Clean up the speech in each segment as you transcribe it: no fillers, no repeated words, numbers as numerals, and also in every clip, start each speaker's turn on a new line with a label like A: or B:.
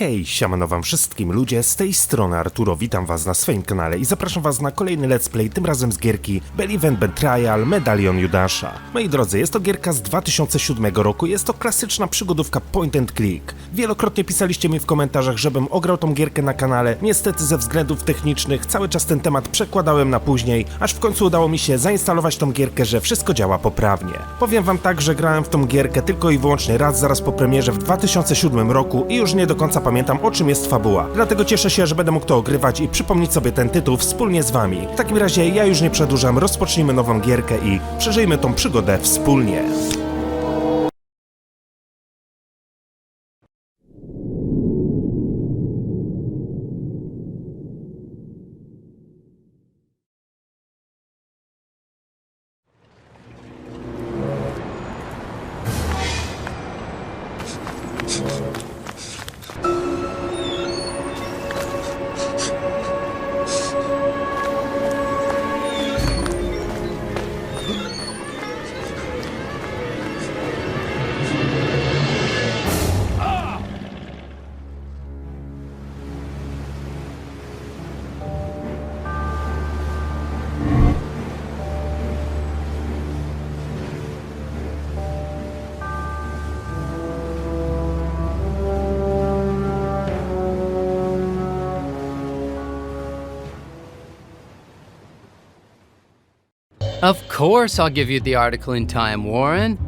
A: Hej, siemano wam wszystkim ludzie, z tej strony Arturo, witam was na swoim kanale i zapraszam was na kolejny let's play, tym razem z gierki Betrayal, Medalion Judasza. Moi drodzy, jest to gierka z 2007 roku, jest to klasyczna przygodówka point and click. Wielokrotnie pisaliście mi w komentarzach, żebym ograł tą gierkę na kanale, niestety ze względów technicznych cały czas ten temat przekładałem na później, aż w końcu udało mi się zainstalować tą gierkę, że wszystko działa poprawnie. Powiem wam tak, że grałem w tą gierkę tylko i wyłącznie raz zaraz po premierze w 2007 roku i już nie do końca pamiętam, o czym jest fabuła. Dlatego cieszę się, że będę mógł to ogrywać i przypomnieć sobie ten tytuł wspólnie z wami. W takim razie ja już nie przedłużam, rozpocznijmy nową gierkę i przeżyjmy tą przygodę wspólnie.
B: Of course I'll give you the article in time, Warren.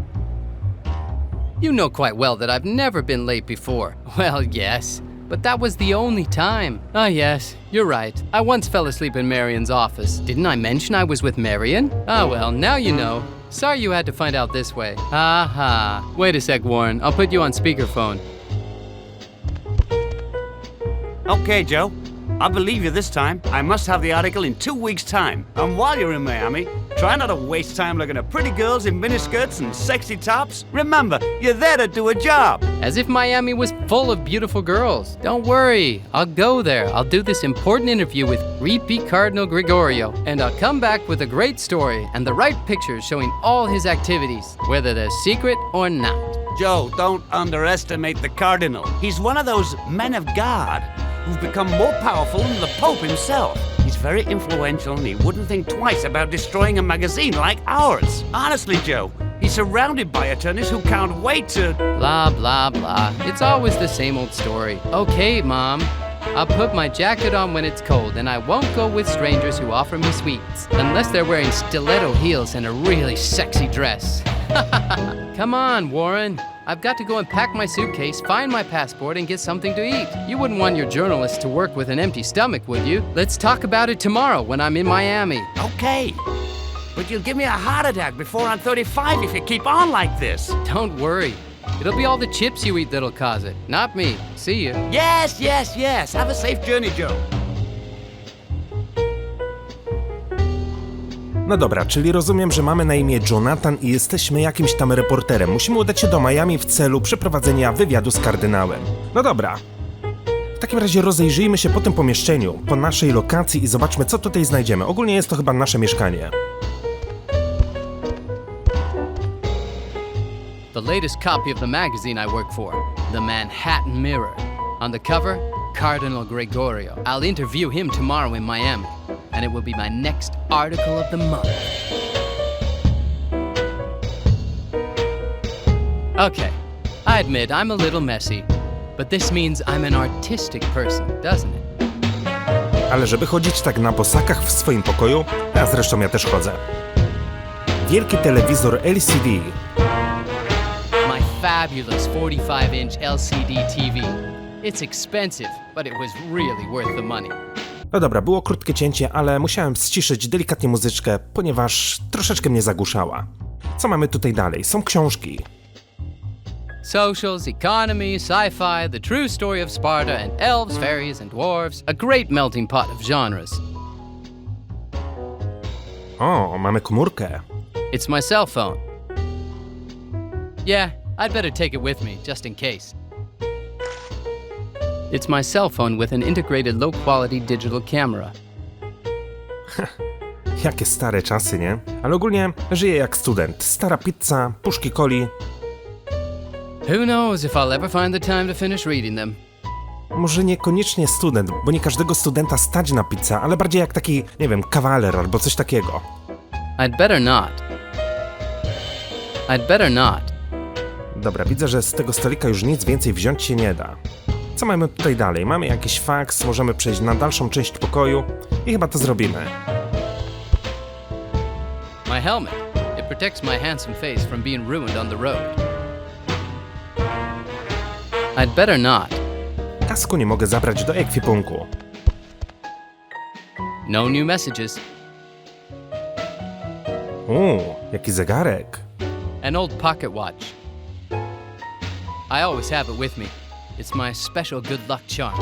B: You know quite well that I've never been late before. Well, yes, but that was the only time. Ah, yes, you're right. I once fell asleep in Marion's office. Didn't I mention I was with Marion? Ah, well, now you know. Sorry you had to find out this way. Aha. Wait a sec, Warren. I'll put you on speakerphone.
C: Okay, Joe. I believe you this time. I must have the article in 2 weeks' time. And while you're in Miami, try not to waste time looking at pretty girls in miniskirts and sexy tops. Remember, you're there to do a job.
B: As if Miami was full of beautiful girls. Don't worry, I'll go there. I'll do this important interview with creepy Cardinal Gregorio, and I'll come back with a great story and the right pictures showing all his activities, whether they're secret or not.
C: Joe, don't underestimate the Cardinal. He's one of those men of God who've become more powerful than the Pope himself. He's very influential and he wouldn't think twice about destroying a magazine like ours. Honestly, Joe, he's surrounded by attorneys who can't wait to...
B: Blah, blah, blah. It's always the same old story. Okay, Mom. I'll put my jacket on when it's cold, and I won't go with strangers who offer me sweets, unless they're wearing stiletto heels and a really sexy dress. Come on, Warren. I've got to go and pack my suitcase, find my passport, and get something to eat. You wouldn't want your journalist to work with an empty stomach, would you? Let's talk about it tomorrow when I'm in Miami.
C: Okay, but you'll give me a heart attack before I'm 35 if you keep on like this.
B: Don't worry. It'll be all the chips you eat that'll cause it, not me. See you.
C: Yes, yes, yes. Have a safe journey, Joe.
A: No dobra, czyli rozumiem, że mamy na imię Jonathan i jesteśmy jakimś tam reporterem. Musimy udać się do Miami w celu przeprowadzenia wywiadu z kardynałem. No dobra. W takim razie rozejrzyjmy się po tym pomieszczeniu, po naszej lokacji i zobaczmy, co tutaj znajdziemy. Ogólnie jest to chyba nasze mieszkanie.
B: The latest copy of the magazine I work for, the Manhattan Mirror. On the cover, Cardinal Gregorio. I'll interview him tomorrow in Miami, and it will be my next article of the month. Okay, I admit I'm a little messy, but this means I'm an artistic person, doesn't it?
A: Ale żeby chodzić tak na bosakach w swoim pokoju, a zresztą ja też chodzę. Wielki telewizor LCD.
B: My fabulous 45-inch LCD TV. It's expensive, but it was really worth the money.
A: No dobra, było krótkie cięcie, ale musiałem ściszyć delikatnie muzyczkę, ponieważ troszeczkę mnie zagłuszała. Co mamy tutaj dalej? Są książki.
B: Socials, economy, sci-fi, the true story of Sparta, and elves, fairies, and dwarves. A great melting pot of genres.
A: O, mamy komórkę.
B: It's my cell phone. Yeah, I'd better take it with me, just in case. It's my cell phone with an integrated low-quality digital camera.
A: Jakie stare czasy, nie? Ale ogólnie żyję jak student. Stara pizza, puszki coli.
B: Who knows if I'll ever find the time to finish reading them.
A: Może niekoniecznie student, bo nie każdego studenta stać na pizzę, ale bardziej jak taki, nie wiem, kawaler albo coś takiego.
B: I'd better not. I'd better not.
A: Dobra, widzę, że z tego stolika już nic więcej wziąć się nie da. Co mamy tutaj dalej? Mamy jakiś faks, możemy przejść na dalszą część pokoju i chyba to zrobimy.
B: My helmet. It protects my handsome face from being ruined on the road. I'd better not.
A: Kasku nie mogę zabrać do ekwipunku.
B: No new messages.
A: Jaki zegarek.
B: An old pocket watch. I always have it with me. It's my special good luck charm.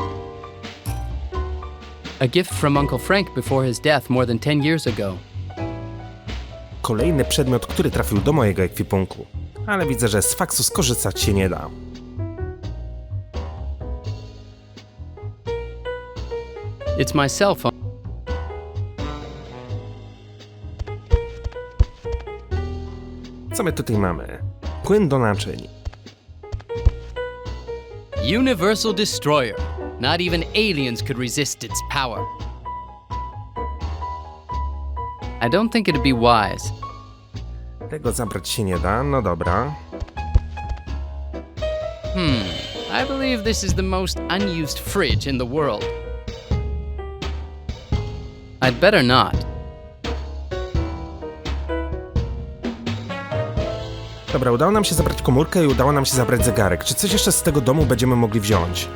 B: A gift from Uncle Frank before his death more than 10 years ago.
A: Kolejny przedmiot, który trafił do mojego ekwipunku. Ale widzę, że z faksu skorzystać się nie da.
B: It's my cell phone.
A: Co my tutaj mamy? Płyn do naczyń.
B: Universal Destroyer. Not even aliens could resist its power. I don't think it'd be wise.
A: Tego zabrać się nie da, no dobra.
B: I believe this is the most unused fridge in the world. I'd better not.
A: Dobra, udało nam się zabrać komórkę i udało nam się zabrać zegarek. Czy coś jeszcze z tego domu będziemy mogli wziąć?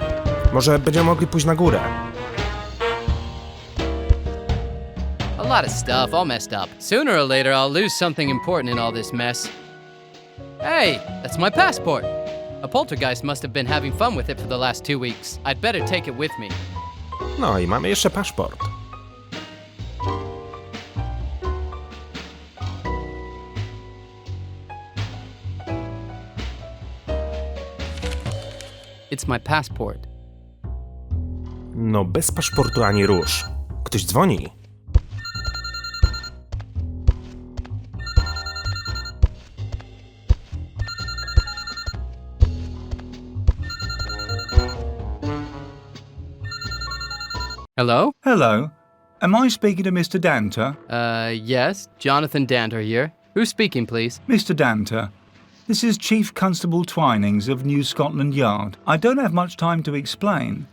A: Może będziemy mogli pójść na górę?
B: A lot of stuff, all messed up. Sooner or later, I'll lose something important in all this mess. Hey, that's my passport. A poltergeist must have been having fun with it for the last 2 weeks. I'd better take it with me.
A: No i mamy jeszcze paszport.
B: It's my passport.
A: No bez paszportu ani rusz. Ktoś dzwoni.
B: Hello?
D: Hello. Am I speaking to Mr. Dantera?
B: Yes, Jonathana Dantera here. Who's speaking, please?
D: Mr. Dantera, this is Chief Constable Twinings of New Scotland Yard. I don't have much time to explain,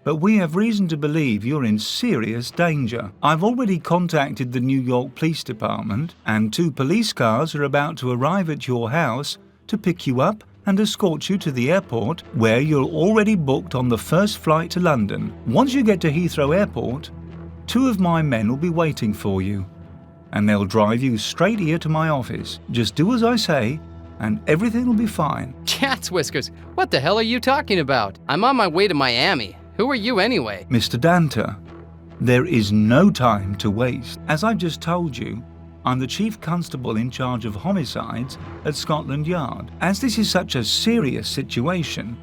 D: but we have reason to believe you're in serious danger. I've already contacted the New York Police Department, and 2 police cars are about to arrive at your house to pick you up and escort you to the airport, where you're already booked on the first flight to London. Once you get to Heathrow Airport, 2 of my men will be waiting for you, and they'll drive you straight here to my office. Just do as I say, and everything will be fine.
B: Cat's whiskers. What the hell are you talking about? I'm on my way to Miami. Who are you anyway?
D: Mr. Dantera, there is no time to waste. As I've just told you, I'm the Chief Constable in charge of homicides at Scotland Yard. As this is such a serious situation,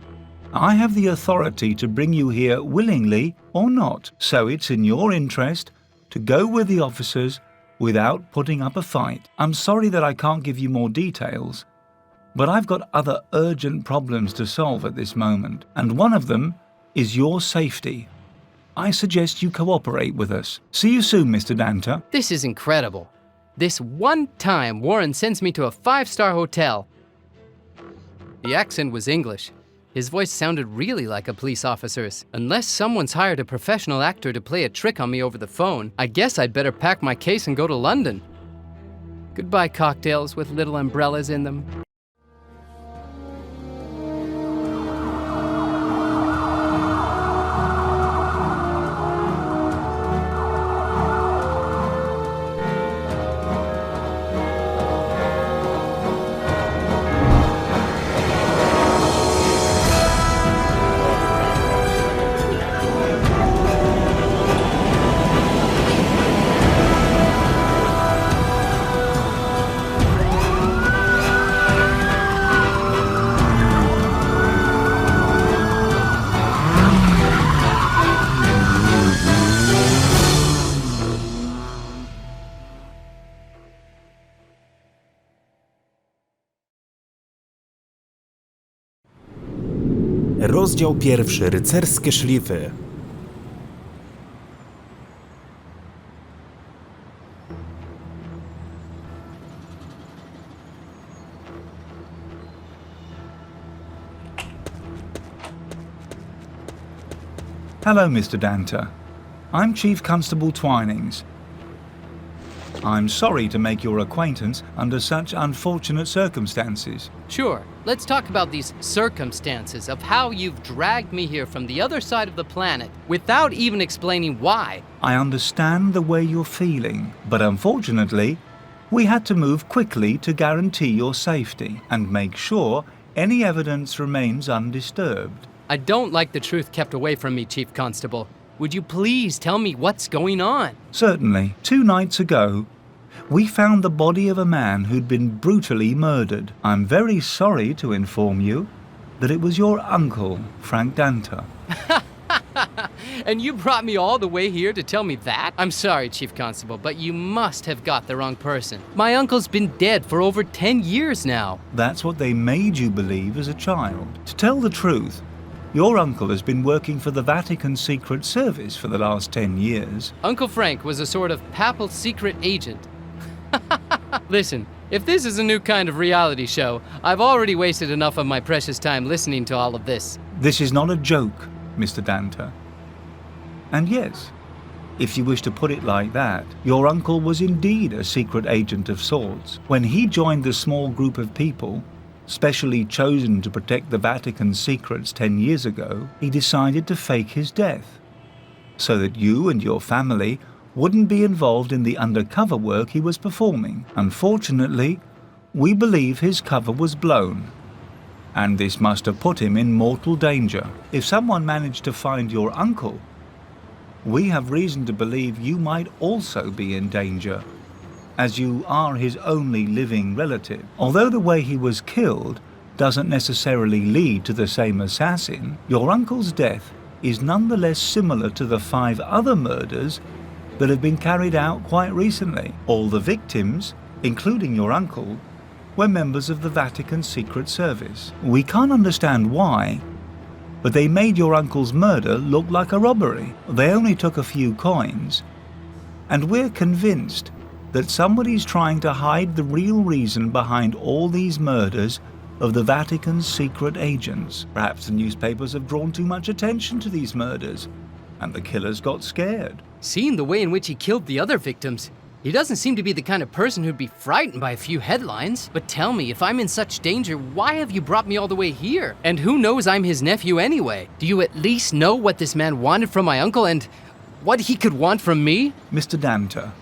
D: I have the authority to bring you here willingly or not. So it's in your interest to go with the officers without putting up a fight. I'm sorry that I can't give you more details, but I've got other urgent problems to solve at this moment, and one of them is your safety. I suggest you cooperate with us. See you soon, Mr. Dantera.
B: This is incredible. This one time Warren sends me to a 5-star hotel. The accent was English. His voice sounded really like a police officer's. Unless someone's hired a professional actor to play a trick on me over the phone, I guess I'd better pack my case and go to London. Goodbye, cocktails with little umbrellas in them.
A: Rozdział 1. Rycerskie szlify.
D: Hello, Mr. Dantera. I'm Chief Constable Twinings. I'm sorry to make your acquaintance under such unfortunate circumstances.
B: Sure, let's talk about these circumstances of how you've dragged me here from the other side of the planet without even explaining why.
D: I understand the way you're feeling, but unfortunately, we had to move quickly to guarantee your safety and make sure any evidence remains undisturbed.
B: I don't like the truth kept away from me, Chief Constable. Would you please tell me what's going on?
D: Certainly. 2 nights ago, we found the body of a man who'd been brutally murdered. I'm very sorry to inform you that it was your uncle, Frank Dantera.
B: And you brought me all the way here to tell me that? I'm sorry, Chief Constable, but you must have got the wrong person. My uncle's been dead for over 10 years now.
D: That's what they made you believe as a child. To tell the truth, your uncle has been working for the Vatican Secret Service for the last 10 years.
B: Uncle Frank was a sort of papal secret agent. Listen, if this is a new kind of reality show, I've already wasted enough of my precious time listening to all of this.
D: This is not a joke, Mr. Dantera. And yes, if you wish to put it like that, your uncle was indeed a secret agent of sorts. When he joined the small group of people specially chosen to protect the Vatican's secrets 10 years ago, he decided to fake his death so that you and your family wouldn't be involved in the undercover work he was performing. Unfortunately, we believe his cover was blown, and this must have put him in mortal danger. If someone managed to find your uncle, we have reason to believe you might also be in danger, as you are his only living relative. Although the way he was killed doesn't necessarily lead to the same assassin, your uncle's death is nonetheless similar to the 5 other murders that have been carried out quite recently. All the victims, including your uncle, were members of the Vatican Secret Service. We can't understand why, but they made your uncle's murder look like a robbery. They only took a few coins, and we're convinced that somebody's trying to hide the real reason behind all these murders of the Vatican's secret agents. Perhaps the newspapers have drawn too much attention to these murders, and the killers got scared.
B: Seeing the way in which he killed the other victims, he doesn't seem to be the kind of person who'd be frightened by a few headlines. But tell me, if I'm in such danger, why have you brought me all the way here? And who knows I'm his nephew anyway? Do you at least know what this man wanted from my uncle and what he could want from me?
D: Mr. Dantera,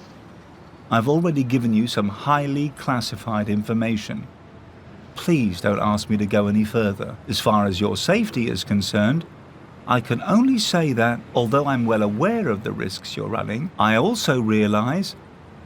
D: I've already given you some highly classified information. Please don't ask me to go any further. As far as your safety is concerned, I can only say that, although I'm well aware of the risks you're running, I also realize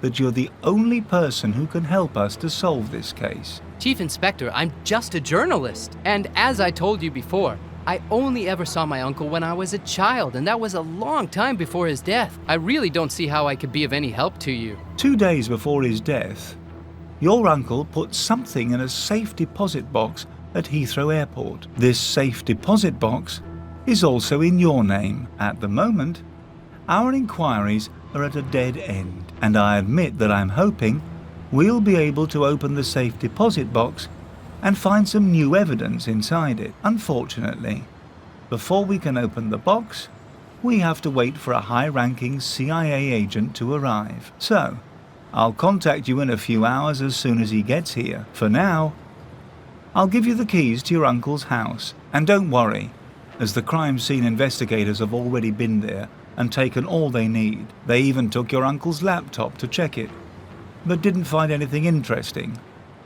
D: that you're the only person who can help us to solve this case.
B: Chief Inspector, I'm just a journalist. And as I told you before, I only ever saw my uncle when I was a child, and that was a long time before his death. I really don't see how I could be of any help to you.
D: 2 days before his death, your uncle put something in a safe deposit box at Heathrow Airport. This safe deposit box is also in your name. At the moment, our inquiries are at a dead end, and I admit that I'm hoping we'll be able to open the safe deposit box and find some new evidence inside it. Unfortunately, before we can open the box, we have to wait for a high-ranking CIA agent to arrive. So, I'll contact you in a few hours as soon as he gets here. For now, I'll give you the keys to your uncle's house. And don't worry, as the crime scene investigators have already been there and taken all they need. They even took your uncle's laptop to check it, but didn't find anything interesting,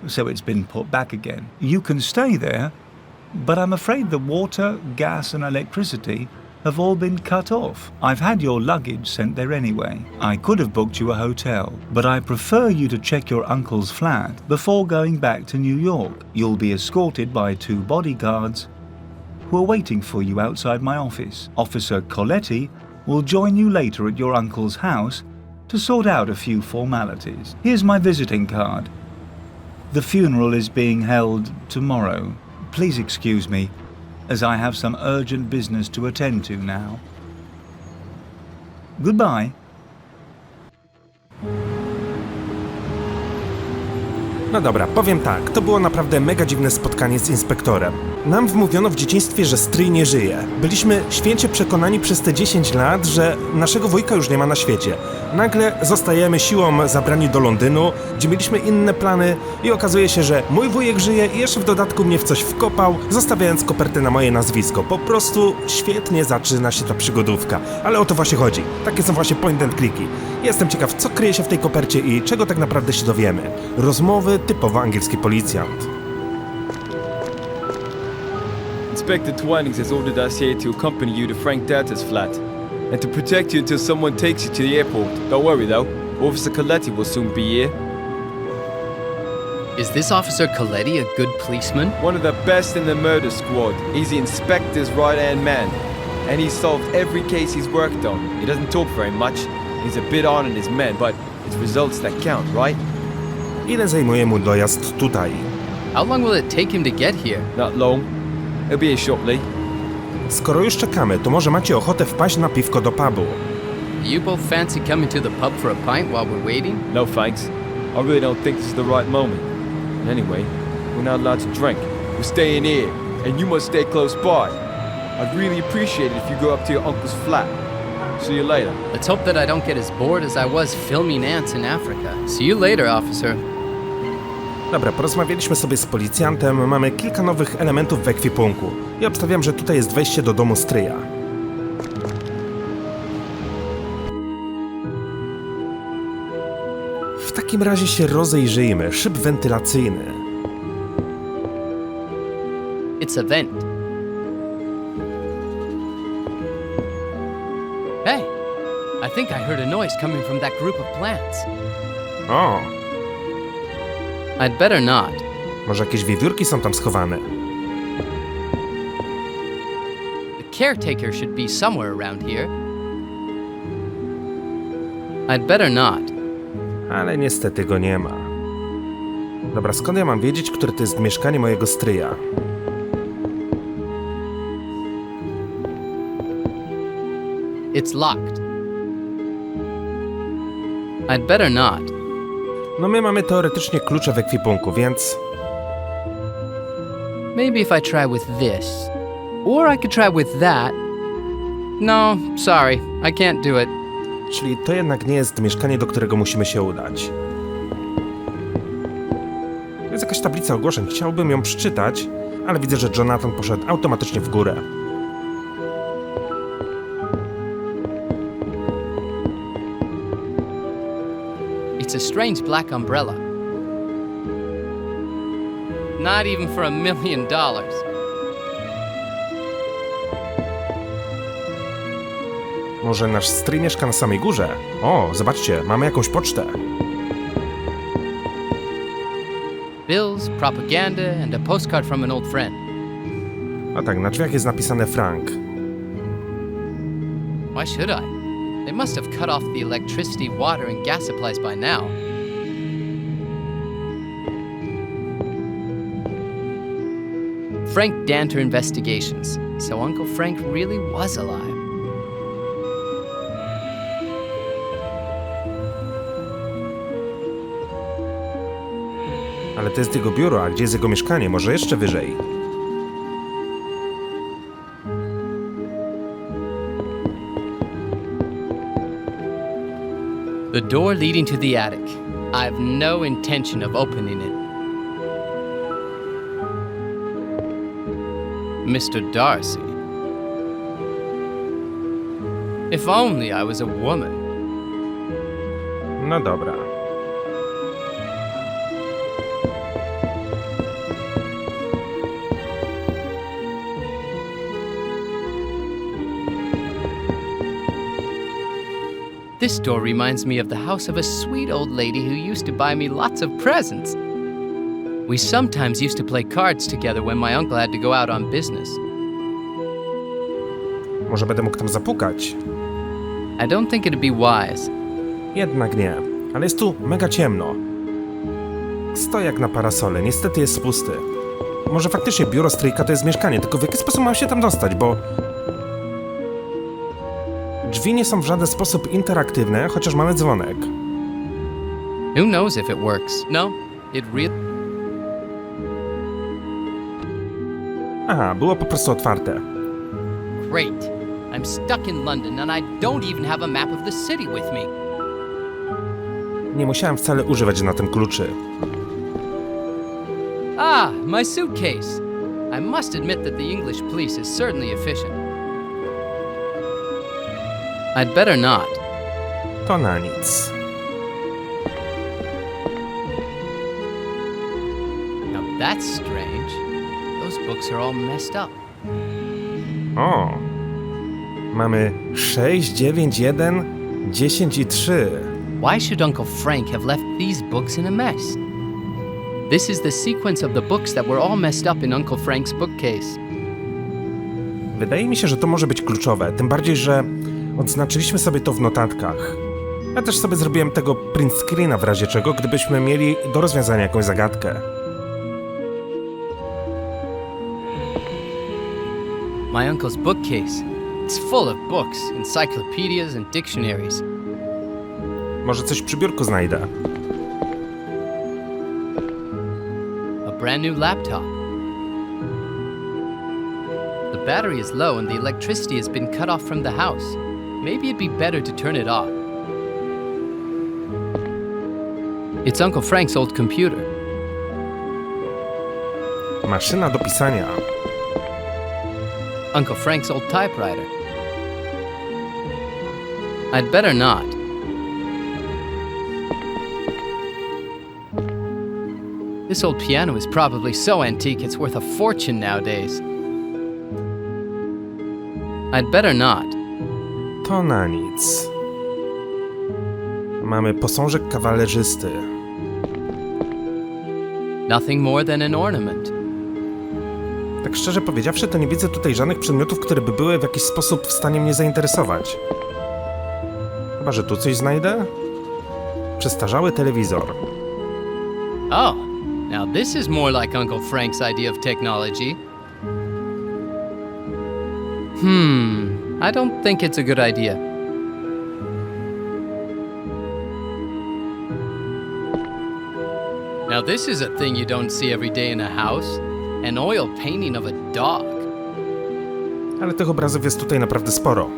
D: so it's been put back again. You can stay there, but I'm afraid the water, gas and electricity have all been cut off. I've had your luggage sent there anyway. I could have booked you a hotel, but I prefer you to check your uncle's flat before going back to New York. You'll be escorted by 2 bodyguards who are waiting for you outside my office. Officer Coletti will join you later at your uncle's house to sort out a few formalities. Here's my visiting card. The funeral is being held tomorrow. Please excuse me, as I have some urgent business to attend to now. Goodbye.
A: No dobra, powiem tak, to było naprawdę mega dziwne spotkanie z inspektorem. Nam wmówiono w dzieciństwie, że stryj nie żyje. Byliśmy święcie przekonani przez te 10 lat, że naszego wujka już nie ma na świecie. Nagle zostajemy siłą zabrani do Londynu, gdzie mieliśmy inne plany i okazuje się, że mój wujek żyje i jeszcze w dodatku mnie w coś wkopał, zostawiając kopertę na moje nazwisko. Po prostu świetnie zaczyna się ta przygodówka. Ale o to właśnie chodzi. Takie są właśnie point and clicki. Jestem ciekaw, co kryje się w tej kopercie i czego tak naprawdę się dowiemy. Rozmowy typowo angielski policjant.
E: Inspector Twinings has ordered us here to accompany you to Frank Danter's flat and to protect you until someone takes you to the airport. Don't worry though, Officer Coletti will soon be here.
B: Is this Officer Coletti a good policeman?
E: One of the best in the murder squad. He's the inspector's right-hand man, and he's solved every case he's worked on. He doesn't talk very much, he's a bit on in his men, but it's results that count, right?
A: Ile zajmuje mu dojazd tutaj?
B: How long will it take him to get here?
E: Not long. He'll be here shortly.
A: Skoro już czekamy, to może macie ochotę wpaść na piwko do pubu.
B: Do you both fancy coming to the pub for a pint while we're waiting?
E: No thanks. I really don't think this is the right moment. Anyway, we're not allowed to drink. We're staying here, and you must stay close by. I'd really appreciate it if you go up to your uncle's flat. See you later.
B: Let's hope that I don't get as bored as I was filming ants in Africa. See you later, officer.
A: Dobra, porozmawialiśmy sobie z policjantem, mamy kilka nowych elementów w ekwipunku i obstawiam, że tutaj jest wejście do domu stryja. W takim razie się rozejrzyjmy. Szyb wentylacyjny.
B: It's a vent. Hey, I think I heard a noise coming from that group of plants.
A: O,
B: I'd better not.
A: może jakieś wiewiórki są tam schowane.
B: The caretaker should be somewhere around here. I'd better not.
A: Ale niestety go nie ma. Dobra, skąd ja mam wiedzieć, które to jest mieszkanie mojego stryja?
B: It's locked. I'd better not.
A: No my mamy teoretycznie klucze w ekwipunku, więc...
B: Maybe if I try with this. Or I could try with that. No, sorry, I can't do it.
A: Czyli to jednak nie jest mieszkanie, do którego musimy się udać. Jest jakaś tablica ogłoszeń, chciałbym ją przeczytać, ale widzę, że Jonathan poszedł automatycznie w górę.
B: It's a strange black umbrella. Not even for $1 million.
A: Może nasz stryj mieszka na samej górze? O, zobaczcie, mamy jakąś pocztę.
B: Bills, propaganda, and a postcard from an old friend.
A: A tak, na drzwiach jest napisane Frank.
B: Why should I? They must have cut off the electricity, water, and gas supplies by now. Frank Danter Investigations. So Uncle Frank really was alive.
A: Ale Ale to jest jego biuro, a gdzie jest jego mieszkanie? Może jeszcze wyżej?
B: The door leading to the attic. I have no intention of opening it. Mr. Darcy. If only I was a woman.
A: No dobra.
B: This door reminds me of the house of a sweet old lady who used to buy me lots of presents. We sometimes used to play cards together when my uncle had to go out on business.
A: Może będę mógł tam zapukać?
B: I don't think it'd be wise.
A: Jednak nie. Ale jest tu mega ciemno. Stoi jak na parasole, niestety jest pusty. Może faktycznie biuro stryjka to jest mieszkanie, tylko w jaki sposób mam się tam dostać, bo... Drzwi nie są w żaden sposób interaktywne, chociaż mamy dzwonek.
B: Who knows if it works? No, it really...
A: Aha, było po prostu otwarte.
B: Great. I'm stuck in London and I don't even have a map of the city with me.
A: Nie musiałem wcale używać na tym kluczy.
B: Ah, my suitcase. I must admit that the English police is certainly efficient. I'd better not.
A: To na nic.
B: Now that's strange. Those books are all messed up.
A: O! Mamy 6, 9, 1, 10 i 3.
B: Why should Uncle Frank have left these books in a mess? This is the sequence of the books that were all messed up in Uncle Frank's bookcase.
A: Wydaje mi się, że to może być kluczowe, tym bardziej, że odznaczyliśmy sobie to w notatkach. Ja też sobie zrobiłem tego print screena w razie czego, gdybyśmy mieli do rozwiązania jakąś zagadkę.
B: My uncle's bookcase. It's full of books, encyclopedias and dictionaries.
A: Może coś przy biurku znajdę.
B: A brand new laptop. The battery is low and the electricity has been cut off from the house. Maybe it'd be better to turn it off. It's Uncle Frank's old computer.
A: Maszyna do pisania.
B: Uncle Frank's old typewriter. I'd better not. This old piano is probably so antique it's worth a fortune nowadays. I'd better not.
A: To na nic. Mamy posążek kawalerzysty.
B: Nothing more than an ornament.
A: Tak szczerze powiedziawszy, to nie widzę tutaj żadnych przedmiotów, które by były w jakiś sposób w stanie mnie zainteresować. Chyba, że tu coś znajdę? Przestarzały telewizor.
B: Oh, now this is more like Uncle Frank's idea of technology. I don't think it's a good idea. Now this is a thing you don't see every day in a house. An oil painting of a dog.
A: Ale tych obrazów jest tutaj naprawdę sporo.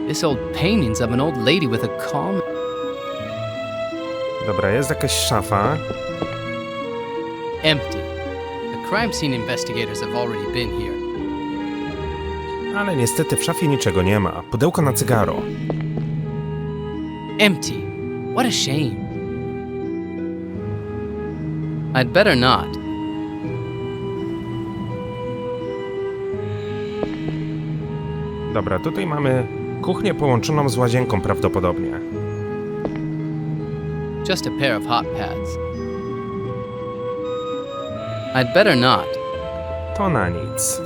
B: This old painting's of an old lady with a calm...
A: Dobra, jest jakaś szafa.
B: Empty. The crime scene investigators have already been here.
A: Ale niestety w szafie niczego nie ma. Pudełko na cygaro.
B: Empty. What a shame. I'd better not.
A: Dobra, tutaj mamy kuchnię połączoną z łazienką prawdopodobnie.
B: Just a pair of hot pads. I'd better not.
A: To na nic.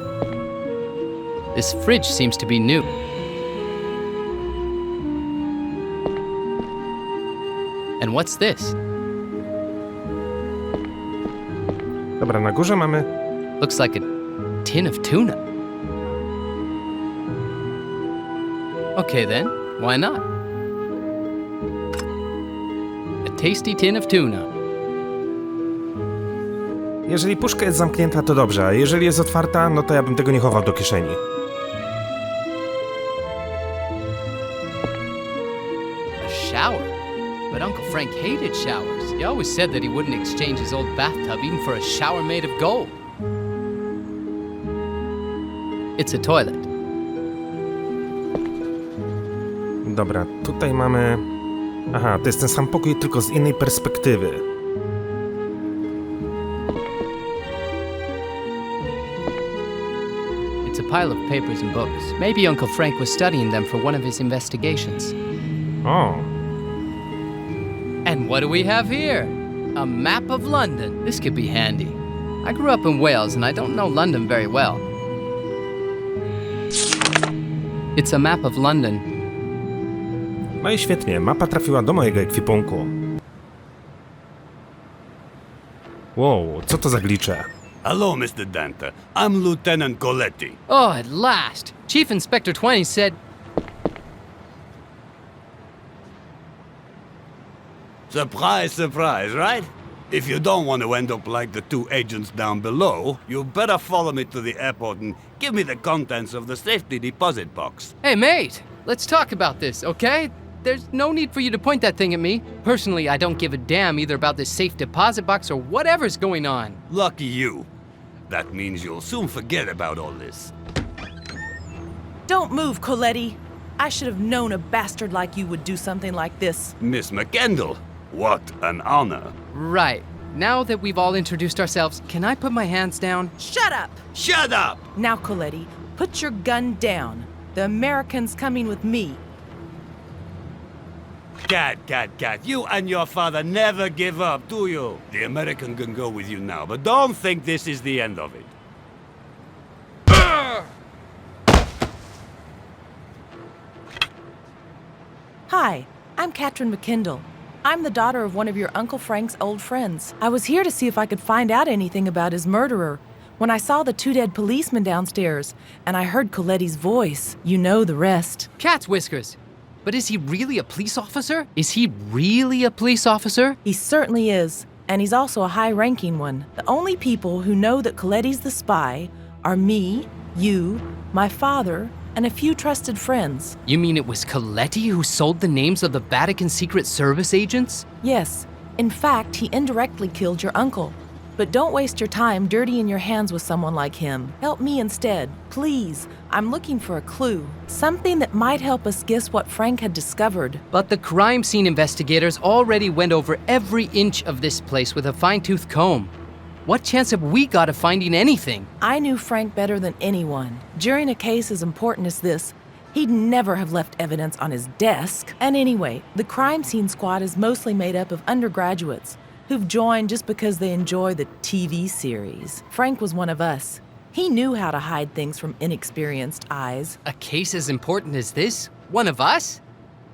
B: This fridge seems to be new. And what's this?
A: Dobra, na górze mamy...
B: Looks like a tin of tuna. Okay then, why not? A tasty tin of tuna.
A: Jeżeli puszka jest zamknięta, to dobrze, a jeżeli jest otwarta, no to ja bym tego nie chował do kieszeni.
B: A shower? But Uncle Frank hated showers. He always said that he wouldn't exchange his old bathtub even for a shower made of gold. It's a toilet.
A: Dobra, tutaj mamy... Aha, to jest ten sam pokój, tylko z innej perspektywy.
B: It's a pile of papers and books. Maybe Uncle Frank was studying them for one of his investigations.
A: O,
B: And what do we have here? A map of London. This could be handy. I grew up in Wales and I don't know London very well. It's a map of London.
A: no i świetnie, mapa trafiła do mojego ekwipunku. Wow, co to za glicze?
C: Hello, Mr. Dantera. I'm Lieutenant Coletti.
B: Oh, at last! Chief Inspector Twining said...
C: Surprise, surprise, right? If you don't want to end up like the two agents down below, you better follow me to the airport and give me the contents of the safety deposit box.
B: Hey, mate! Let's talk about this, okay? There's no need for you to point that thing at me. Personally, I don't give a damn either about this safe deposit box or whatever's going on.
C: Lucky you. That means you'll soon forget about all this.
F: Don't move, Coletti. I should have known a bastard like you would do something like this.
C: Miss McKendall, what an honor.
B: Right. Now that we've all introduced ourselves, can I put my hands down?
F: Shut up!
C: Shut up!
F: Now, Coletti, put your gun down. The American's coming with me.
C: Cat, you and your father never give up, do you? The American can go with you now, but don't think this is the end of it.
F: Hi, I'm Katrin McKendall. I'm the daughter of one of your Uncle Frank's old friends. I was here to see if I could find out anything about his murderer. When I saw the two dead policemen downstairs, and I heard Coletti's voice, you know the rest.
B: Cat's whiskers. But is he really a police officer? Is he really a police officer?
F: He certainly is, and he's also a high-ranking one. The only people who know that Coletti's the spy are me, you, my father, and a few trusted friends.
B: You mean it was Coletti who sold the names of the Vatican Secret Service agents?
F: Yes, in fact, he indirectly killed your uncle. But don't waste your time dirtying your hands with someone like him. Help me instead, please. I'm looking for a clue. Something that might help us guess what Frank had discovered.
B: But the crime scene investigators already went over every inch of this place with a fine-tooth comb. What chance have we got of finding anything?
F: I knew Frank better than anyone. During a case as important as this, he'd never have left evidence on his desk. And anyway, the crime scene squad is mostly made up of undergraduates who've joined just because they enjoy the TV series. Frank was one of us. He knew how to hide things from inexperienced eyes.
B: A case as important as this? One of us?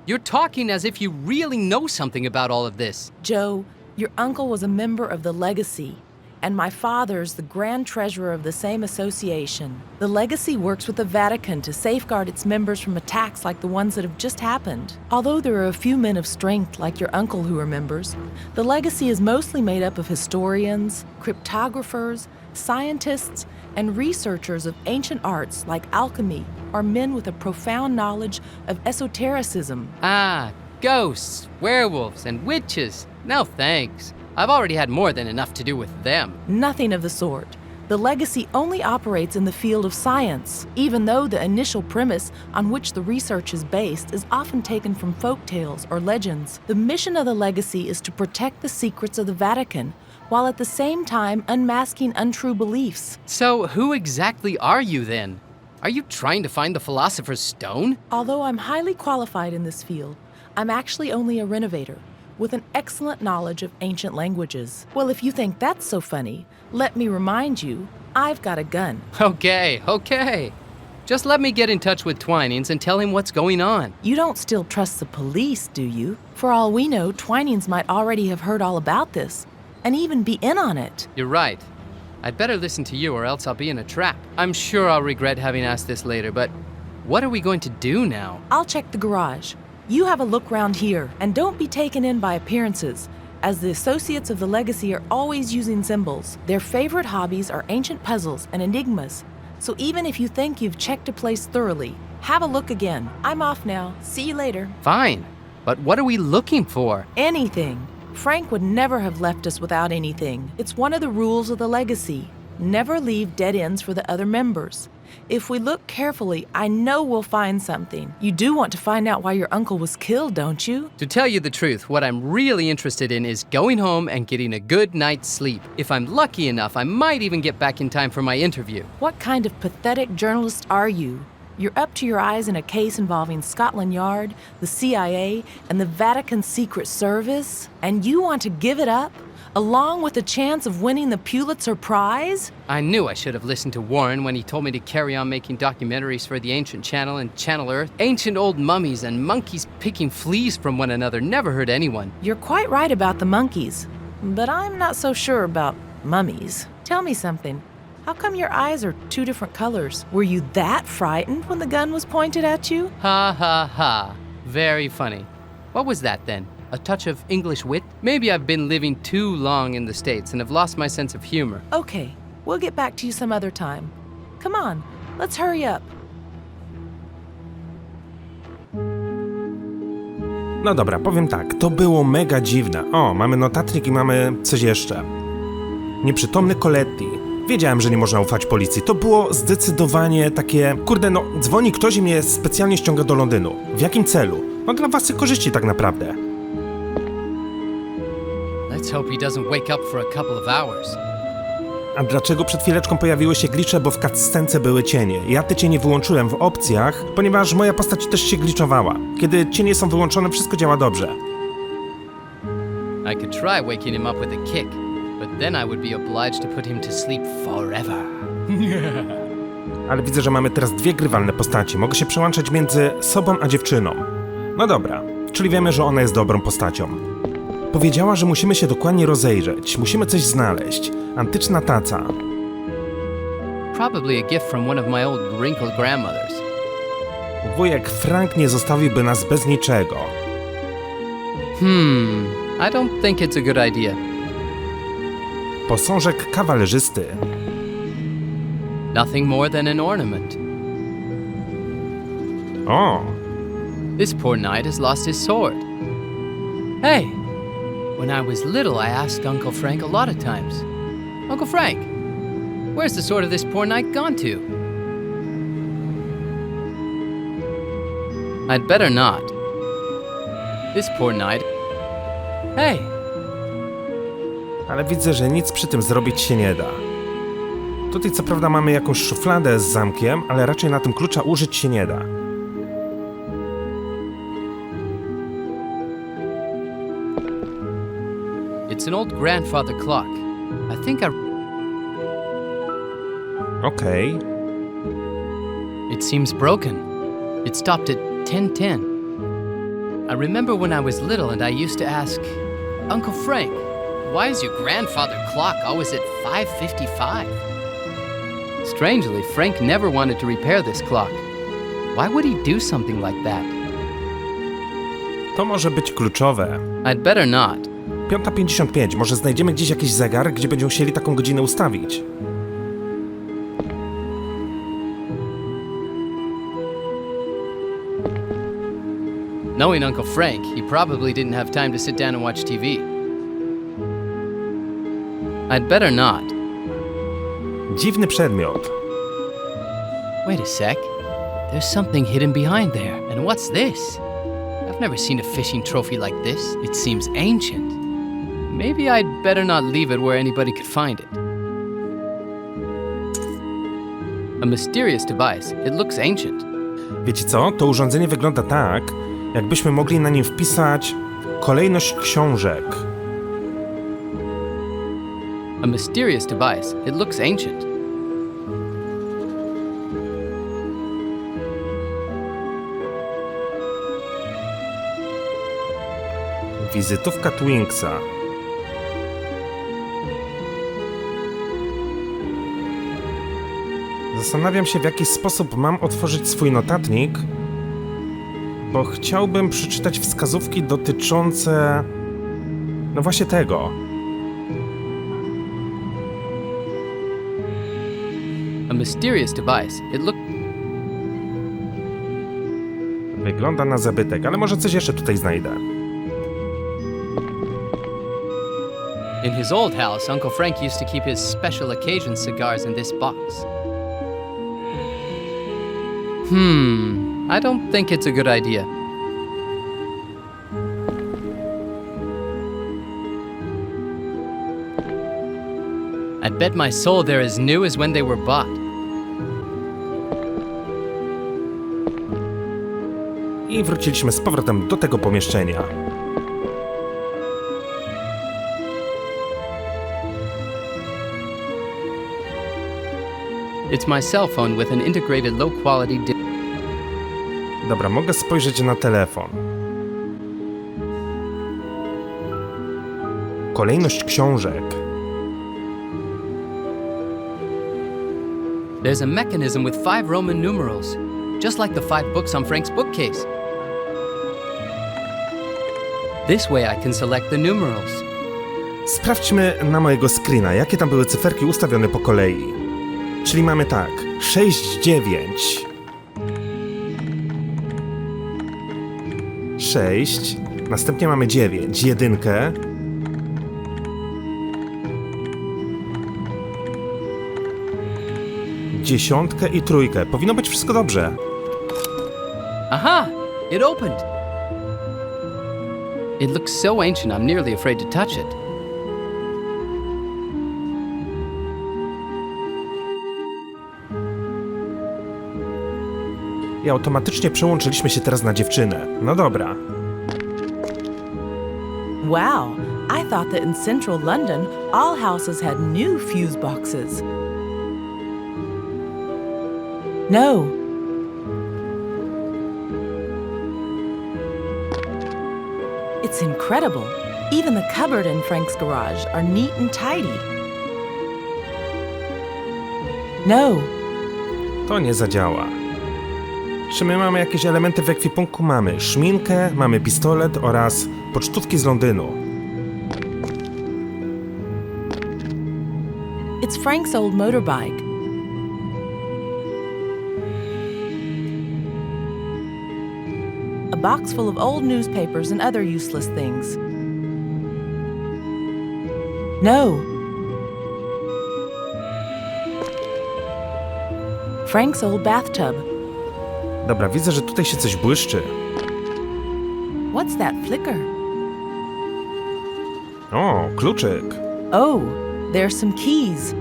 B: You're talking as if you really know something about all of this.
F: Joe, your uncle was a member of the Legacy, and my father's the grand treasurer of the same association. The Legacy works with the Vatican to safeguard its members from attacks like the ones that have just happened. Although there are a few men of strength like your uncle who are members, the Legacy is mostly made up of historians, cryptographers, scientists, and researchers of ancient arts like alchemy, or men with a profound knowledge of esotericism.
B: Ah, ghosts, werewolves, and witches. No thanks. I've already had more than enough to do with them.
F: Nothing of the sort. The Legacy only operates in the field of science, even though the initial premise on which the research is based is often taken from folk tales or legends. The mission of the Legacy is to protect the secrets of the Vatican, while at the same time unmasking untrue beliefs.
B: So who exactly are you then? Are you trying to find the Philosopher's Stone?
F: Although I'm highly qualified in this field, I'm actually only a renovator, with an excellent knowledge of ancient languages. Well, if you think that's so funny, let me remind you, I've got a gun.
B: Okay. Just let me get in touch with Twinings and tell him what's going on.
F: You don't still trust the police, do you? For all we know, Twinings might already have heard all about this, and even be in on it.
B: You're right. I'd better listen to you or else I'll be in a trap. I'm sure I'll regret having asked this later, but what are we going to do now?
F: I'll check the garage. You have a look round here, and don't be taken in by appearances. as the associates of the legacy are always using symbols. Their favorite hobbies are ancient puzzles and enigmas. So even if you think you've checked a place thoroughly, have a look again. I'm off now. See you later.
B: Fine. But what are we looking for?
F: Anything. Frank would never have left us without anything. It's one of the rules of the legacy. Never leave dead ends for the other members. If we look carefully, I know we'll find something. You do want to find out why your uncle was killed, don't you?
B: To tell you the truth, what I'm really interested in is going home and getting a good night's sleep. If I'm lucky enough, I might even get back in time for my interview.
F: What kind of pathetic journalist are you? You're up to your eyes in a case involving Scotland Yard, the CIA, and the Vatican Secret Service? And you want to give it up? Along with the chance of winning the Pulitzer Prize?
B: I knew I should have listened to Warren when he told me to carry on making documentaries for the Ancient Channel and Channel Earth. Ancient old mummies and monkeys picking fleas from one another never hurt anyone.
F: You're quite right about the monkeys, but I'm not so sure about mummies. Tell me something. How come your eyes are two different colors? Were you that frightened when the gun was pointed at you?
B: Ha ha ha. Very funny. What was that then? A touch of English wit? Maybe I've been living too long in the States and have lost my sense of humor.
F: Okay, we'll get back to you some other time. Come on, let's hurry up.
A: No dobra, powiem tak, to było mega dziwne. O, mamy notatnik i mamy coś jeszcze. Nieprzytomny Coletti. Wiedziałem, że nie można ufać policji. To było zdecydowanie takie... Kurde, no, dzwoni ktoś i mnie specjalnie ściąga do Londynu. W jakim celu? No dla własnych korzyści tak naprawdę.
B: Let's hope he doesn't wake up for a couple of hours.
A: A dlaczego przed chwileczką pojawiły się glicze? Bo w cutscence były cienie. Ja te cienie wyłączyłem w opcjach, ponieważ moja postać też się gliczowała. Kiedy cienie są wyłączone, wszystko działa dobrze.
B: I could try waking him up with a kick, but then I would be obliged to put him to sleep forever.
A: Ale widzę, że mamy teraz dwie grywalne postaci. Mogę się przełączać między sobą a dziewczyną. No dobra, czyli wiemy, że ona jest dobrą postacią. Powiedziała, że musimy się dokładnie rozejrzeć. Musimy coś znaleźć. Antyczna taca.
B: Probably a gift from one of my old wrinkled grandmothers.
A: Wujek Frank nie zostawiłby nas bez niczego.
B: I don't think it's a good idea.
A: Posążek kawalerzysty.
B: Nothing more than an ornament.
A: O!
B: This poor knight has lost his sword. Hey! When I was little, I asked Uncle Frank a lot of times, Uncle Frank, where's the sword of this poor knight gone to? I'd better not. This poor knight... Hey!
A: Ale widzę, że nic przy tym zrobić się nie da. Tutaj co prawda mamy jakąś szufladę z zamkiem, ale raczej na tym klucza użyć się nie da.
B: It's an old grandfather clock. I think
A: Okej.
B: It seems broken. It stopped at 10:10. I remember when I was little and I used to ask, Uncle Frank, why is your grandfather clock always at 5:55? Strangely, Frank never wanted to repair this clock. Why would he do something like that?
A: To może być kluczowe.
B: I'd better not.
A: 5:55. Może znajdziemy gdzieś jakiś zegar, gdzie będziemy chcieli taką godzinę ustawić.
B: Knowing Uncle Frank, he probably didn't have time to sit down and watch TV. I'd better not.
A: Dziwny przedmiot.
B: Wait a sec. There's something hidden behind there. And what's this? I've never seen a fishing trophy like this. It seems ancient. Maybe I'd better not leave it where anybody could find it. A mysterious device. It looks ancient.
A: Wiecie co? To urządzenie wygląda tak, jakbyśmy mogli na nim wpisać kolejność książek.
B: A mysterious device. It looks ancient.
A: Wizytówka Twinksa. Zastanawiam się, w jaki sposób mam otworzyć swój notatnik, bo chciałbym przeczytać wskazówki dotyczące No właśnie tego.
B: A mysterious device. It looked...
A: Wygląda na zabytek, ale może coś jeszcze tutaj znajdę.
B: In his old house, Uncle Frank used to keep his special occasion cigars in this box. I don't think it's a good idea. I'd bet my soul they're as new as when they were bought.
A: I wróciliśmy z powrotem do tego pomieszczenia.
B: It's my cell phone with an integrated low-quality
A: Dobra, mogę spojrzeć na telefon. Kolejność książek.
B: There's a mechanism with 5 Roman numerals, just like the 5 books on Frank's bookcase. This way I can select the numerals.
A: Sprawdźmy na mojego screena, jakie tam były cyferki ustawione po kolei. Czyli mamy tak, 6, 9, 6, następnie mamy 9, jedynkę, dziesiątkę i trójkę. Powinno być wszystko dobrze.
B: Aha! It opened! It looks so ancient I'm nearly afraid to touch it.
A: I automatycznie przełączyliśmy się teraz na dziewczynę. No dobra.
F: Wow, I thought that in central London, all houses had new fuse boxes. No. It's incredible. Even the cupboard in Frank's garage are neat and tidy. No.
A: To nie zadziała. Czy my mamy jakieś elementy w ekwipunku? Mamy szminkę, mamy pistolet oraz pocztówki z Londynu.
F: It's Frank's old motorbike. A box full of old newspapers and other useless things. No. Frank's old bathtub.
A: Dobra, widzę, że tutaj się coś błyszczy.
F: What's that flicker?
A: O, kluczyk.
F: Oh, there's some keys.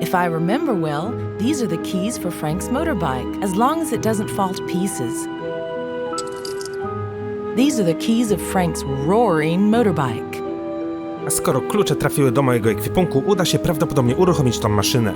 F: If I remember well, these are the keys for Frank's motorbike, as long as it doesn't fall to pieces. These are the keys of Frank's roaring motorbike.
A: A skoro klucze trafiły do mojego ekwipunku, uda się prawdopodobnie uruchomić tą maszynę.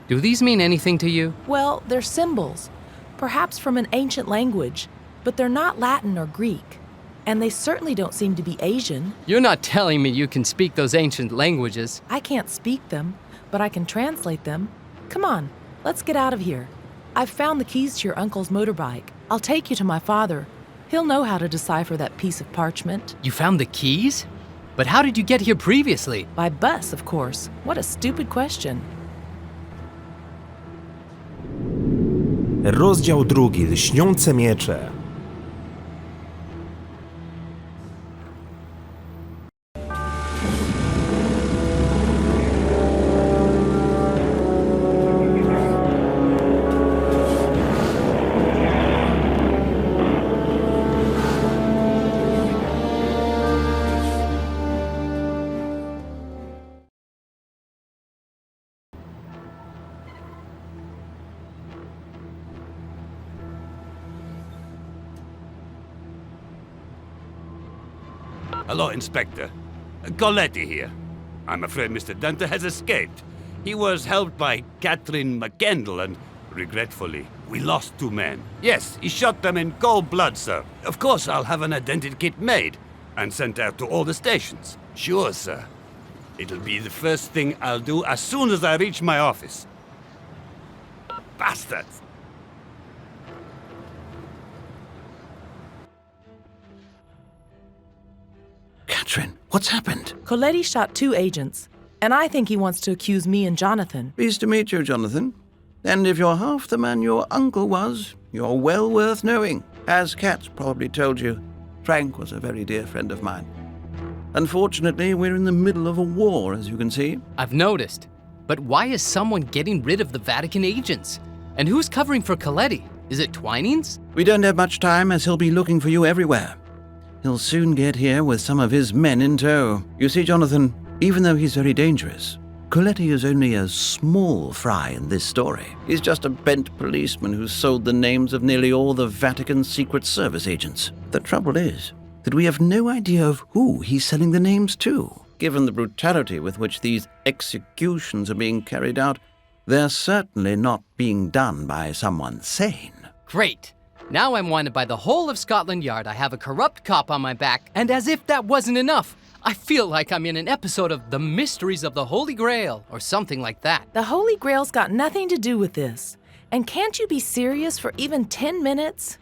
B: Do these mean anything to you?
F: Well, they're symbols, perhaps from an ancient language, but they're not Latin or Greek, and they certainly don't seem to be Asian.
B: You're not telling me you can speak those ancient languages.
F: I can't speak them, but I can translate them. Come on, let's get out of here. I've found the keys to your uncle's motorbike. I'll take you to my father. He'll know how to decipher that piece of parchment.
B: You found the keys? But how did you get here previously?
F: By bus, of course. What a stupid question.
A: Rozdział 2. Lśniące miecze.
C: Hello, Inspector. Coletti here. I'm afraid Mr. Dantera has escaped. He was helped by Catherine McKendall and, regretfully, we lost 2 men. Yes, he shot them in cold blood, sir. Of course, I'll have an identity kit made and sent out to all the stations. Sure, sir. It'll be the first thing I'll do as soon as I reach my office. Bastards!
G: What's happened?
F: Coletti shot 2 agents, and I think he wants to accuse me and Jonathan.
G: Pleased to meet you, Jonathan. And if you're half the man your uncle was, you're well worth knowing. As Kat's probably told you, Frank was a very dear friend of mine. Unfortunately, we're in the middle of a war, as you can see.
B: I've noticed. But why is someone getting rid of the Vatican agents? And who's covering for Coletti? Is it Twinings?
G: We don't have much time, as he'll be looking for you everywhere. He'll soon get here with some of his men in tow. You see, Jonathan, even though he's very dangerous, Coletti is only a small fry in this story. He's just a bent policeman who sold the names of nearly all the Vatican Secret Service agents. The trouble is that we have no idea of who he's selling the names to. Given the brutality with which these executions are being carried out, they're certainly not being done by someone sane.
B: Great. Now I'm wanted by the whole of Scotland Yard. I have a corrupt cop on my back, and as if that wasn't enough, I feel like I'm in an episode of The Mysteries of the Holy Grail, or something like that.
F: The Holy Grail's got nothing to do with this. And can't you be serious for even 10 minutes?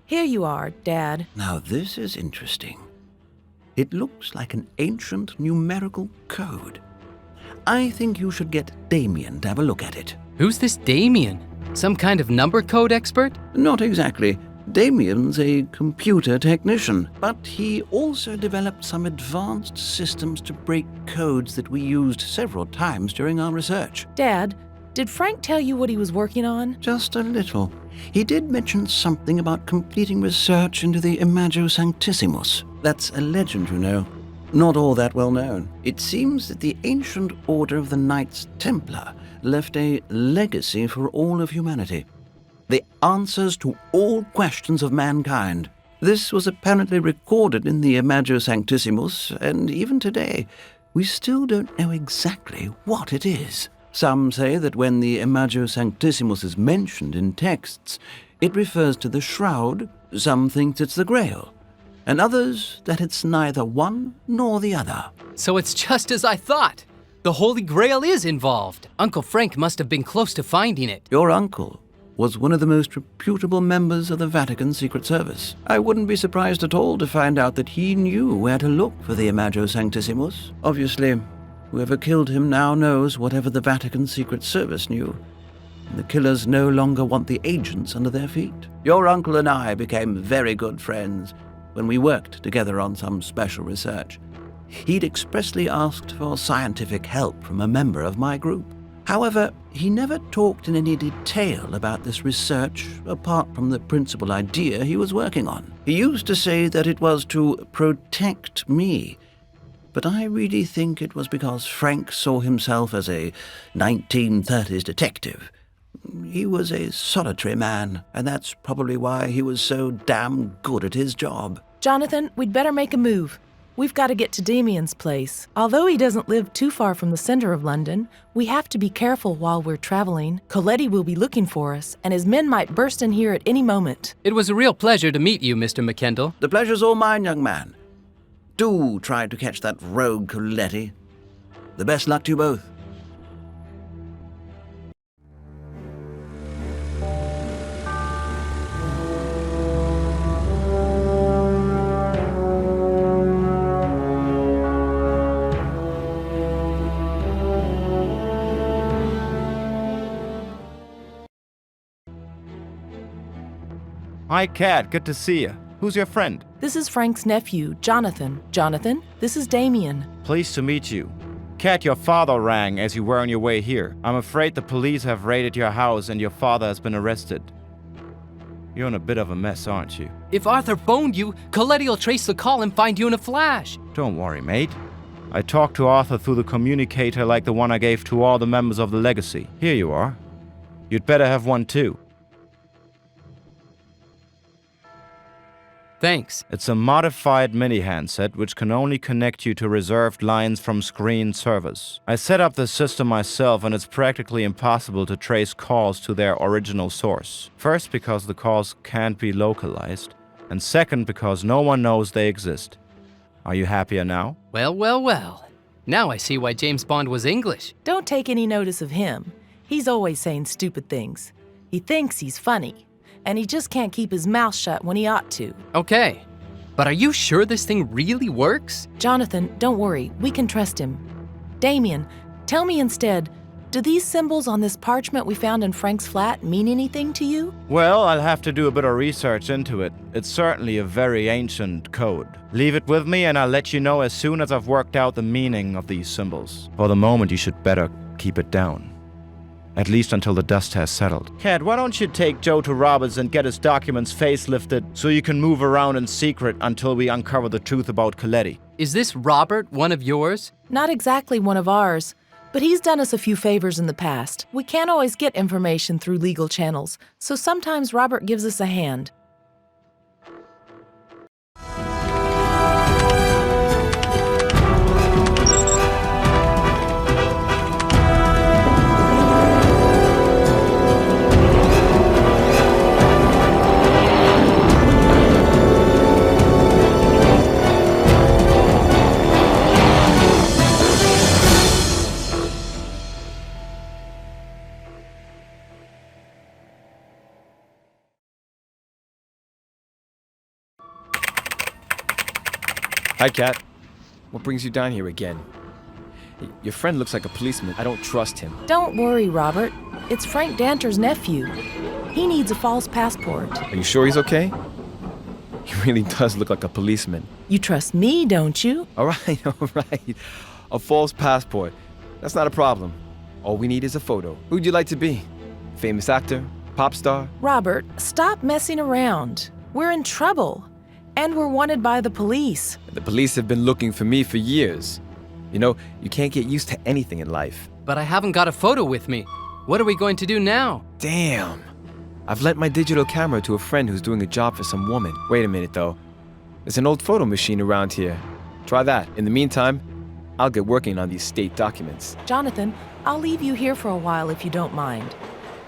F: Here you are, Dad.
G: Now this is interesting. It looks like an ancient numerical code. I think you should get Damien to have a look at it.
B: Who's this Damien? Some kind of number code expert?
G: Not exactly. Damien's a computer technician, but he also developed some advanced systems to break codes that we used several times during our research.
F: Dad, did Frank tell you what he was working on?
G: Just a little. He did mention something about completing research into the Imago Sanctissimus. That's a legend, you know. Not all that well known. It seems that the ancient order of the Knights Templar left a legacy for all of humanity. The answers to all questions of mankind. This was apparently recorded in the Imago Sanctissimus, and even today, we still don't know exactly what it is. Some say that when the Imago Sanctissimus is mentioned in texts, it refers to the shroud. Some think it's the Grail, and others that it's neither one nor the other.
B: So it's just as I thought. The Holy Grail is involved. Uncle Frank must have been close to finding it.
G: Your uncle was one of the most reputable members of the Vatican Secret Service. I wouldn't be surprised at all to find out that he knew where to look for the Imago Sanctissimus. Obviously, whoever killed him now knows whatever the Vatican Secret Service knew. And the killers no longer want the agents under their feet. Your uncle and I became very good friends when we worked together on some special research. He'd expressly asked for scientific help from a member of my group. However, he never talked in any detail about this research, apart from the principal idea he was working on. He used to say that it was to protect me, but I really think it was because Frank saw himself as a 1930s detective. He was a solitary man, and that's probably why he was so damn good at his job.
F: Jonathan, we'd better make a move. We've got to get to Damien's place. Although he doesn't live too far from the center of London, we have to be careful while we're traveling. Coletti will be looking for us, and his men might burst in here at any moment.
B: It was a real pleasure to meet you, Mr. McKendall.
G: The pleasure's all mine, young man. Do try to catch that rogue Coletti. The best luck to you both.
H: Hi, Kat. Good to see you. Who's your friend?
F: This is Frank's nephew, Jonathan. Jonathan, this is Damien.
H: Pleased to meet you. Kat, your father rang as you were on your way here. I'm afraid the police have raided your house and your father has been arrested. You're in a bit of a mess, aren't you?
B: If Arthur phoned you, Coletti will trace the call and find you in a flash.
H: Don't worry, mate. I talked to Arthur through the communicator like the one I gave to all the members of the Legacy. Here you are. You'd better have one too.
B: Thanks.
H: It's a modified mini-handset which can only connect you to reserved lines from screen servers. I set up the system myself and it's practically impossible to trace calls to their original source. First, because the calls can't be localized, and second, because no one knows they exist. Are you happier now?
B: Well, well, well. Now I see why James Bond was English.
F: Don't take any notice of him. He's always saying stupid things. He thinks he's funny, and he just can't keep his mouth shut when he ought to.
B: Okay. But are you sure this thing really works?
F: Jonathan, don't worry. We can trust him. Damien, tell me instead, do these symbols on this parchment we found in Frank's flat mean anything to you?
H: Well, I'll have to do a bit of research into it. It's certainly a very ancient code. Leave it with me and I'll let you know as soon as I've worked out the meaning of these symbols. For the moment, you should better keep it down. At least until the dust has settled. Cat, why don't you take Joe to Roberts and get his documents facelifted so you can move around in secret until we uncover the truth about Coletti?
B: Is this Robert one of yours?
F: Not exactly one of ours, but he's done us a few favors in the past. We can't always get information through legal channels, so sometimes Robert gives us a hand.
E: Hi, Kat. What brings you down here again? Your friend looks like a policeman. I don't trust him.
F: Don't worry, Robert. It's Frank Danter's nephew. He needs a false passport.
E: Are you sure he's okay? He really does look like a policeman.
F: You trust me, don't you?
E: All right, all right. A false passport. That's not a problem. All we need is a photo. Who'd you like to be? Famous actor? Pop star?
F: Robert, stop messing around. We're in trouble. And we're wanted by the police.
E: The police have been looking for me for years. You know, you can't get used to anything in life.
B: But I haven't got a photo with me. What are we going to do now?
E: Damn. I've lent my digital camera to a friend who's doing a job for some woman. Wait a minute, though. There's an old photo machine around here. Try that. In the meantime, I'll get working on these state documents.
F: Jonathan, I'll leave you here for a while if you don't mind.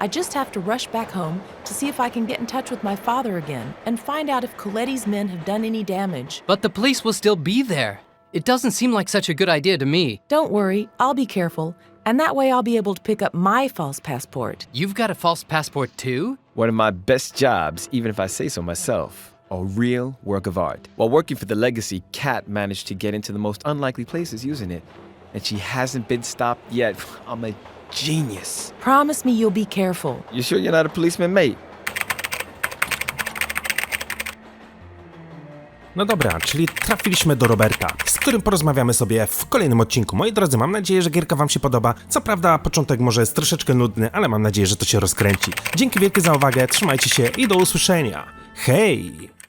F: I just have to rush back home to see if I can get in touch with my father again and find out if Coletti's men have done any damage.
B: But the police will still be there. It doesn't seem like such a good idea to me.
F: Don't worry, I'll be careful, and that way I'll be able to pick up my false passport.
B: You've got a false passport too?
E: One of my best jobs, even if I say so myself. A real work of art. While working for the Legacy, Kat managed to get into the most unlikely places using it. And she hasn't been stopped yet. I'm a genius.
F: Promise me you'll be careful.
E: You sure you're not a policeman, mate?
A: No dobra, czyli trafiliśmy do Roberta, z którym porozmawiamy sobie w kolejnym odcinku. Moi drodzy, mam nadzieję, że gierka wam się podoba. Co prawda, początek może jest troszeczkę nudny, ale mam nadzieję, że to się rozkręci. Dzięki wielkie za uwagę, trzymajcie się i do usłyszenia. Hej!